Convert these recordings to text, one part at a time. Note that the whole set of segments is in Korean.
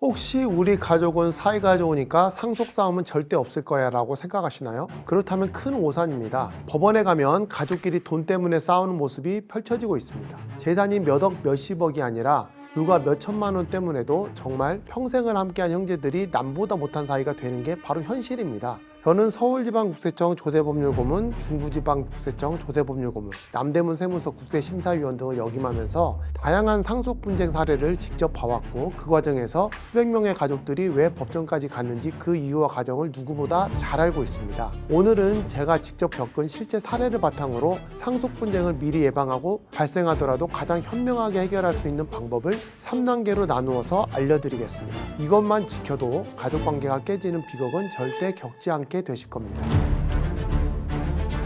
혹시 우리 가족은 사이가 좋으니까 상속 싸움은 절대 없을 거야 라고 생각하시나요? 그렇다면 큰 오산입니다. 법원에 가면 가족끼리 돈 때문에 싸우는 모습이 펼쳐지고 있습니다. 재산이 몇 억, 몇십억이 아니라 불과 몇 천만 원 때문에도 정말 평생을 함께한 형제들이 남보다 못한 사이가 되는 게 바로 현실입니다. 저는 서울지방국세청 조세법률고문, 중부지방국세청 조세법률고문, 남대문 세무서 국세심사위원 등을 역임하면서 다양한 상속 분쟁 사례를 직접 봐왔고, 그 과정에서 수백 명의 가족들이 왜 법정까지 갔는지 그 이유와 과정을 누구보다 잘 알고 있습니다. 오늘은 제가 직접 겪은 실제 사례를 바탕으로 상속 분쟁을 미리 예방하고 발생하더라도 가장 현명하게 해결할 수 있는 방법을 3단계로 나누어서 알려드리겠습니다. 이것만 지켜도 가족관계가 깨지는 비극은 절대 겪지 않게 되실 겁니다.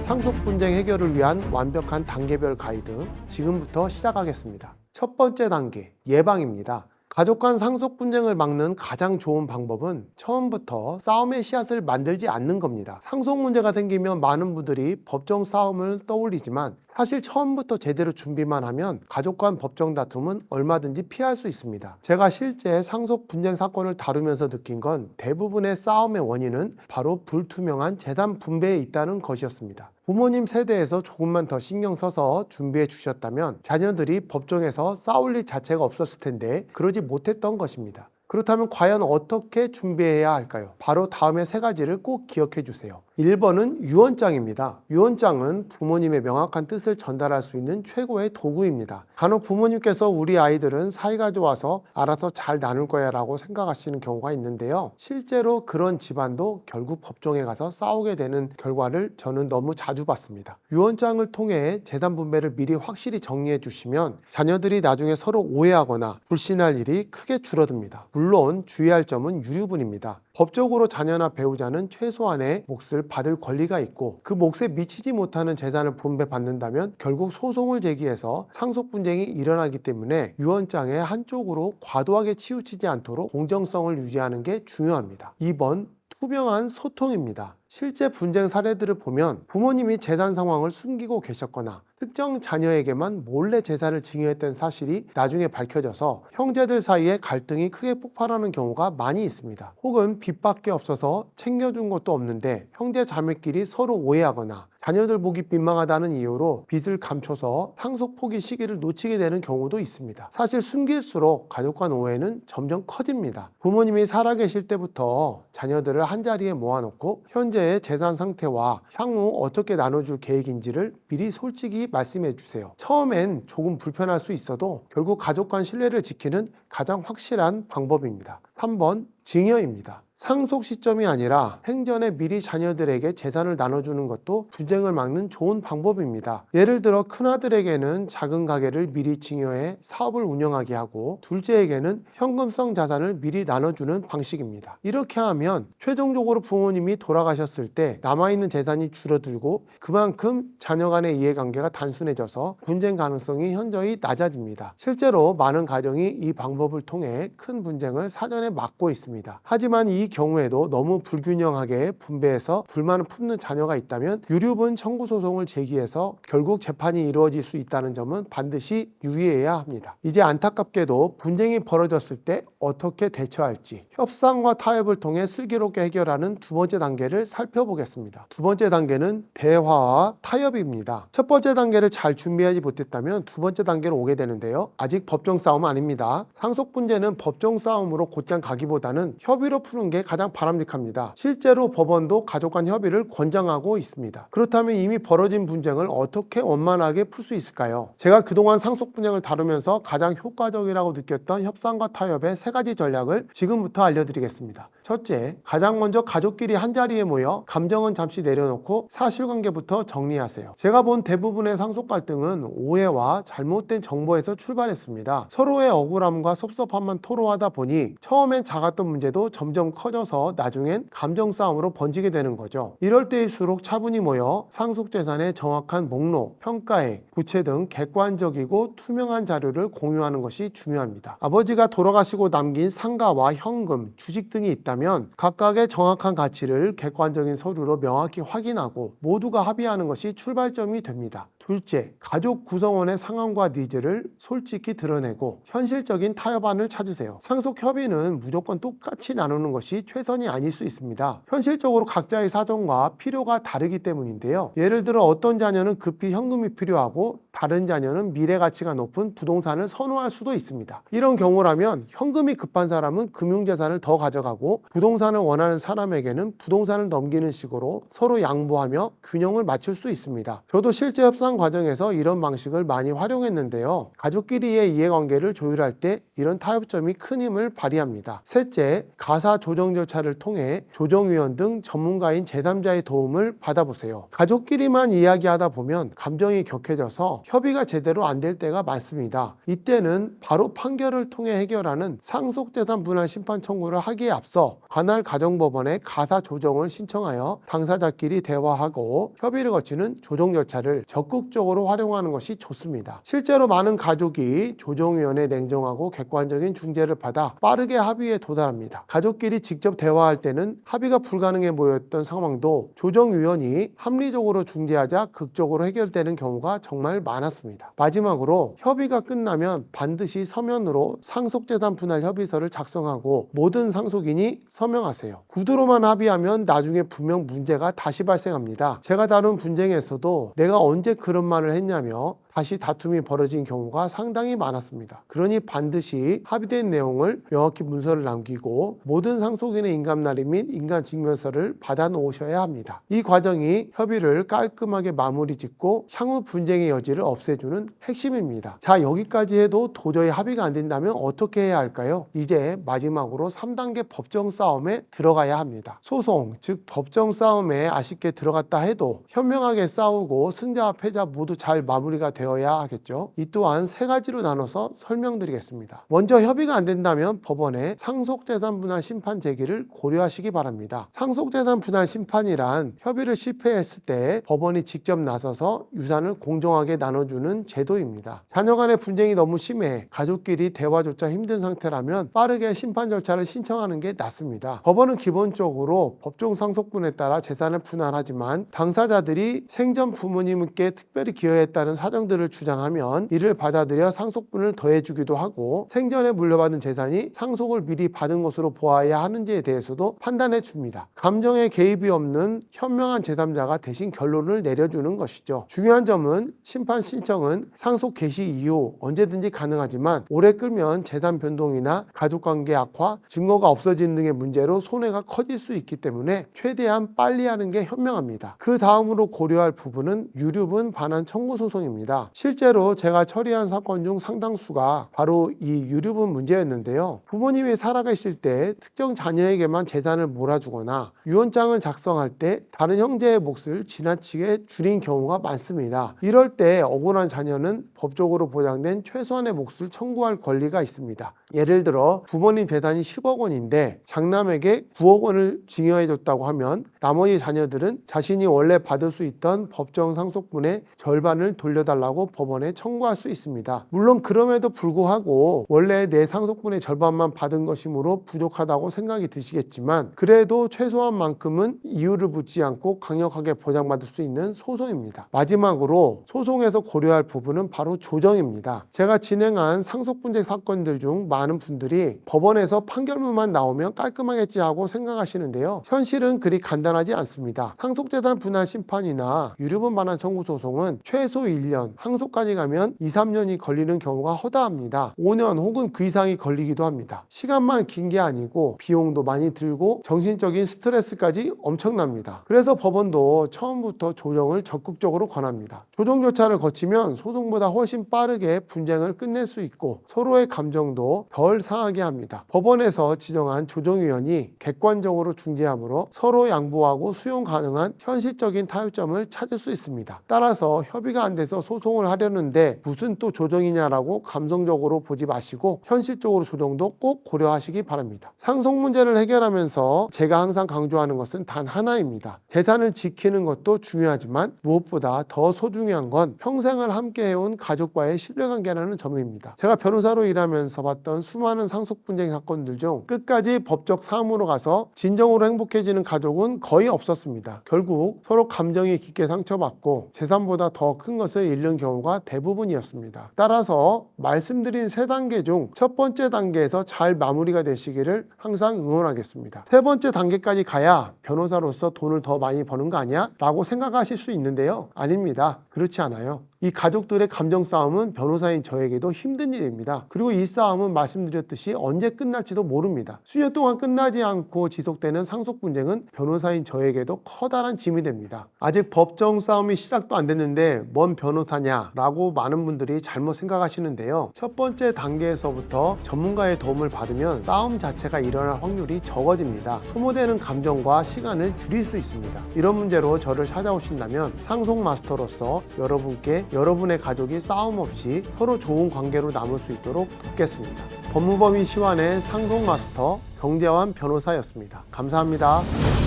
상속 분쟁 해결을 위한 완벽한 단계별 가이드, 지금부터 시작하겠습니다. 첫 번째 단계, 예방입니다. 가족 간 상속 분쟁을 막는 가장 좋은 방법은 처음부터 싸움의 씨앗을 만들지 않는 겁니다. 상속 문제가 생기면 많은 분들이 법정 싸움을 떠올리지만 사실 처음부터 제대로 준비만 하면 가족 간 법정 다툼은 얼마든지 피할 수 있습니다. 제가 실제 상속 분쟁 사건을 다루면서 느낀 건 대부분의 싸움의 원인은 바로 불투명한 재산 분배에 있다는 것이었습니다. 부모님 세대에서 조금만 더 신경 써서 준비해 주셨다면 자녀들이 법정에서 싸울 일 자체가 없었을 텐데 그러지 못했던 것입니다. 그렇다면 과연 어떻게 준비해야 할까요? 바로 다음의 세 가지를 꼭 기억해 주세요. 1번은 유언장입니다. 유언장은 부모님의 명확한 뜻을 전달할 수 있는 최고의 도구입니다. 간혹 부모님께서 우리 아이들은 사이가 좋아서 알아서 잘 나눌 거야 라고 생각하시는 경우가 있는데요. 실제로 그런 집안도 결국 법정에 가서 싸우게 되는 결과를 저는 너무 자주 봤습니다. 유언장을 통해 재산 분배를 미리 확실히 정리해 주시면 자녀들이 나중에 서로 오해하거나 불신할 일이 크게 줄어듭니다. 물론 주의할 점은 유류분입니다. 법적으로 자녀나 배우자는 최소한의 몫을 받을 권리가 있고 그 몫에 미치지 못하는 재산을 분배받는다면 결국 소송을 제기해서 상속 분쟁이 일어나기 때문에 유언장의 한쪽으로 과도하게 치우치지 않도록 공정성을 유지하는 게 중요합니다. 2번, 투명한 소통입니다. 실제 분쟁 사례들을 보면 부모님이 재산 상황을 숨기고 계셨거나 특정 자녀에게만 몰래 재산을 증여했던 사실이 나중에 밝혀져서 형제들 사이에 갈등이 크게 폭발하는 경우가 많이 있습니다. 혹은 빚밖에 없어서 챙겨준 것도 없는데 형제 자매끼리 서로 오해하거나 자녀들 보기 민망하다는 이유로 빚을 감춰서 상속 포기 시기를 놓치게 되는 경우도 있습니다. 사실 숨길수록 가족 간 오해는 점점 커집니다. 부모님이 살아계실 때부터 자녀들을 한자리에 모아놓고 현재의 재산 상태와 향후 어떻게 나눠줄 계획인지를 미리 솔직히 말씀해 주세요. 처음엔 조금 불편할 수 있어도 결국 가족 간 신뢰를 지키는 가장 확실한 방법입니다. 3번, 증여입니다. 상속 시점이 아니라 생전에 미리 자녀들에게 재산을 나눠주는 것도 분쟁을 막는 좋은 방법입니다. 예를 들어 큰아들에게는 작은 가게를 미리 증여해 사업을 운영하게 하고 둘째에게는 현금성 자산을 미리 나눠주는 방식입니다. 이렇게 하면 최종적으로 부모님이 돌아가셨을 때 남아있는 재산이 줄어들고 그만큼 자녀 간의 이해관계가 단순해져서 분쟁 가능성이 현저히 낮아집니다. 실제로 많은 가정이 이 방법을 통해 큰 분쟁을 사전에 막고 있습니다. 하지만 이 경우에도 너무 불균형하게 분배해서 불만을 품는 자녀가 있다면 유류분 청구 소송을 제기해서 결국 재판이 이루어질 수 있다는 점은 반드시 유의해야 합니다. 이제 안타깝게도 분쟁이 벌어졌을 때 어떻게 대처할지 협상과 타협을 통해 슬기롭게 해결하는 두 번째 단계를 살펴보겠습니다. 두 번째 단계는 대화와 타협입니다. 첫 번째 단계를 잘 준비하지 못했다면 두 번째 단계로 오게 되는데요. 아직 법정 싸움은 아닙니다. 상속 분쟁은 법정 싸움으로 곧장 가기보다는 협의로 푸는 게 가장 바람직합니다. 실제로 법원도 가족 간 협의를 권장하고 있습니다. 그렇다면 이미 벌어진 분쟁을 어떻게 원만하게 풀 수 있을까요? 제가 그동안 상속 분쟁을 다루면서 가장 효과적이라고 느꼈던 협상과 타협의 세 가지 전략을 지금부터 알려드리겠습니다. 첫째, 가장 먼저 가족끼리 한자리에 모여 감정은 잠시 내려놓고 사실관계부터 정리하세요. 제가 본 대부분의 상속 갈등은 오해와 잘못된 정보에서 출발했습니다. 서로의 억울함과 섭섭함만 토로하다 보니 처음엔 작았던 문제도 점점 커져서 나중엔 감정 싸움으로 번지게 되는 거죠. 이럴 때일수록 차분히 모여 상속재산의 정확한 목록, 평가액, 부채 등 객관적이고 투명한 자료를 공유하는 것이 중요합니다. 아버지가 돌아가시고 남긴 상가와 현금, 주식 등이 있다면 각각의 정확한 가치를 객관적인 서류로 명확히 확인하고 모두가 합의하는 것이 출발점이 됩니다. 둘째, 가족 구성원의 상황과 니즈를 솔직히 드러내고 현실적인 타협안을 찾으세요. 상속 협의는 무조건 똑같이 나누는 것이 최선이 아닐 수 있습니다. 현실적으로 각자의 사정과 필요가 다르기 때문인데요. 예를 들어 어떤 자녀는 급히 현금이 필요하고 다른 자녀는 미래 가치가 높은 부동산을 선호할 수도 있습니다. 이런 경우라면 현금이 급한 사람은 금융재산을 더 가져가고 부동산을 원하는 사람에게는 부동산을 넘기는 식으로 서로 양보하며 균형을 맞출 수 있습니다. 저도 실제 협상 과정에서 이런 방식을 많이 활용했는데요. 가족끼리의 이해관계를 조율할 때 이런 타협점이 큰 힘을 발휘합니다. 셋째, 가사 조정 절차를 통해 조정위원 등 전문가인 제3자의 도움을 받아보세요. 가족끼리만 이야기하다 보면 감정이 격해져서 협의가 제대로 안 될 때가 많습니다. 이때는 바로 판결을 통해 해결하는 상속재산 분할 심판 청구를 하기에 앞서 관할 가정법원에 가사 조정을 신청하여 당사자끼리 대화하고 협의를 거치는 조정 절차를 적극적으로 활용하는 것이 좋습니다. 실제로 많은 가족이 조정위원회 냉정하고 객관적인 중재를 받아 빠르게 합의에 도달합니다. 가족끼리 직접 대화할 때는 합의가 불가능해 보였던 상황도 조정위원이 합리적으로 중재하자 극적으로 해결되는 경우가 정말 많았습니다. 마지막으로 협의가 끝나면 반드시 서면으로 상속재산 분할 협의서를 작성하고 모든 상속인이 서명하세요. 구두로만 합의하면 나중에 분명 문제가 다시 발생합니다. 제가 다룬 분쟁에서도 내가 언제 그런 말을 했냐며 다시 다툼이 벌어진 경우가 상당히 많았습니다. 그러니 반드시 합의된 내용을 명확히 문서를 남기고 모든 상속인의 인감날이 및 인감증명서를 받아 놓으셔야 합니다. 이 과정이 협의를 깔끔하게 마무리 짓고 향후 분쟁의 여지를 없애주는 핵심입니다. 자, 여기까지 해도 도저히 합의가 안 된다면 어떻게 해야 할까요? 이제 마지막으로 3단계 법정 싸움에 들어가야 합니다. 소송, 즉 법정 싸움에 아쉽게 들어갔다 해도 현명하게 싸우고 승자와 패자 모두 잘 마무리가 되어야 하겠죠. 이 또한 세 가지로 나눠서 설명드리겠습니다. 먼저 협의가 안 된다면 법원에 상속재산 분할 심판 제기를 고려하시기 바랍니다. 상속재산 분할 심판이란 협의를 실패했을 때 법원이 직접 나서서 유산을 공정하게 나눠주는 제도입니다. 자녀 간의 분쟁이 너무 심해 가족끼리 대화조차 힘든 상태라면 빠르게 심판 절차를 신청하는 게 낫습니다. 법원은 기본적으로 법정 상속분에 따라 재산을 분할하지만 당사자들이 생전 부모님께 특별히 기여했다는 사정들을 주장하면 이를 받아들여 상속분을 더해주기도 하고 생전에 물려받은 재산이 상속을 미리 받은 것으로 보아야 하는지에 대해서도 판단해 줍니다. 감정에 개입이 없는 현명한 제3자가 대신 결론을 내려주는 것이죠. 중요한 점은 심판 신청은 상속 개시 이후 언제든지 가능하지만 오래 끌면 재산 변동이나 가족관계 악화, 증거가 없어지는 등의 문제로 손해가 커질 수 있기 때문에 최대한 빨리 하는 게 현명합니다. 그 다음으로 고려할 부분은 유류분 반환 청구 소송입니다. 실제로 제가 처리한 사건 중 상당수가 바로 이 유류분 문제였는데요. 부모님이 살아계실 때 특정 자녀에게만 재산을 몰아주거나 유언장을 작성할 때 다른 형제의 몫을 지나치게 줄인 경우가 많습니다. 이럴 때 억울한 자녀는 법적으로 보장된 최소한의 몫을 청구할 권리가 있습니다. 예를 들어 부모님 재산이 10억 원인데 장남에게 9억 원을 증여해줬다고 하면 나머지 자녀들은 자신이 원래 받을 수 있던 법정 상속분의 절반을 돌려달라고 법원에 청구할 수 있습니다. 물론 그럼에도 불구하고 원래 내 상속분의 절반만 받은 것이므로 부족하다고 생각이 드시겠지만 그래도 최소한만큼은 이유를 묻지 않고 강력하게 보장받을 수 있는 소송입니다. 마지막으로 소송에서 고려할 부분은 바로 조정입니다. 제가 진행한 상속분쟁 사건들 중 많은 분들이 법원에서 판결문만 나오면 깔끔하겠지 하고 생각하시는데요. 현실은 그리 간단하지 않습니다. 상속재산 분할 심판이나 유류분 반환 청구 소송은 최소 1년, 항소까지 가면 2, 3년이 걸리는 경우가 허다합니다. 5년 혹은 그 이상이 걸리기도 합니다. 시간만 긴 게 아니고 비용도 많이 들고 정신적인 스트레스까지 엄청납니다. 그래서 법원도 처음부터 조정을 적극적으로 권합니다. 조정 절차를 거치면 소송보다 훨씬 빠르게 분쟁을 끝낼 수 있고 서로의 감정도 덜 상하게 합니다. 법원에서 지정한 조정위원이 객관적으로 중재하므로 서로 양보하고 수용 가능한 현실적인 타협점을 찾을 수 있습니다. 따라서 협의가 안 돼서 소송을 하려는데 무슨 또 조정이냐라고 감성적으로 보지 마시고 현실적으로 조정도 꼭 고려하시기 바랍니다. 상속 문제를 해결하면서 제가 항상 강조하는 것은 단 하나입니다. 재산을 지키는 것도 중요하지만 무엇보다 더 소중한 건 평생을 함께 해온 가족과의 신뢰관계라는 점입니다. 제가 변호사로 일하면서 봤던 수많은 상속 분쟁 사건들 중 끝까지 법적 싸움으로 가서 진정으로 행복해지는 가족은 거의 없었습니다. 결국 서로 감정이 깊게 상처받고 재산보다 더 큰 것을 잃는 경우가 대부분이었습니다. 따라서 말씀드린 세 단계 중 첫 번째 단계에서 잘 마무리가 되시기를 항상 응원하겠습니다. 세 번째 단계까지 가야 변호사로서 돈을 더 많이 버는 거 아니야? 라고 생각하실 수 있는데요. 아닙니다. 그렇지 않아요. 이 가족들의 감정 싸움은 변호사인 저에게도 힘든 일입니다. 그리고 이 싸움은 말씀드렸듯이 언제 끝날지도 모릅니다. 수년 동안 끝나지 않고 지속되는 상속 분쟁은 변호사인 저에게도 커다란 짐이 됩니다. 아직 법정 싸움이 시작도 안 됐는데 뭔 변호사냐라고 많은 분들이 잘못 생각하시는데요. 첫 번째 단계에서부터 전문가의 도움을 받으면 싸움 자체가 일어날 확률이 적어집니다. 소모되는 감정과 시간을 줄일 수 있습니다. 이런 문제로 저를 찾아오신다면 상속 마스터로서 여러분께 여러분의 가족이 싸움 없이 서로 좋은 관계로 남을 수 있도록 돕겠습니다. 법무법인 시완의 상속 마스터 정재환 변호사였습니다. 감사합니다.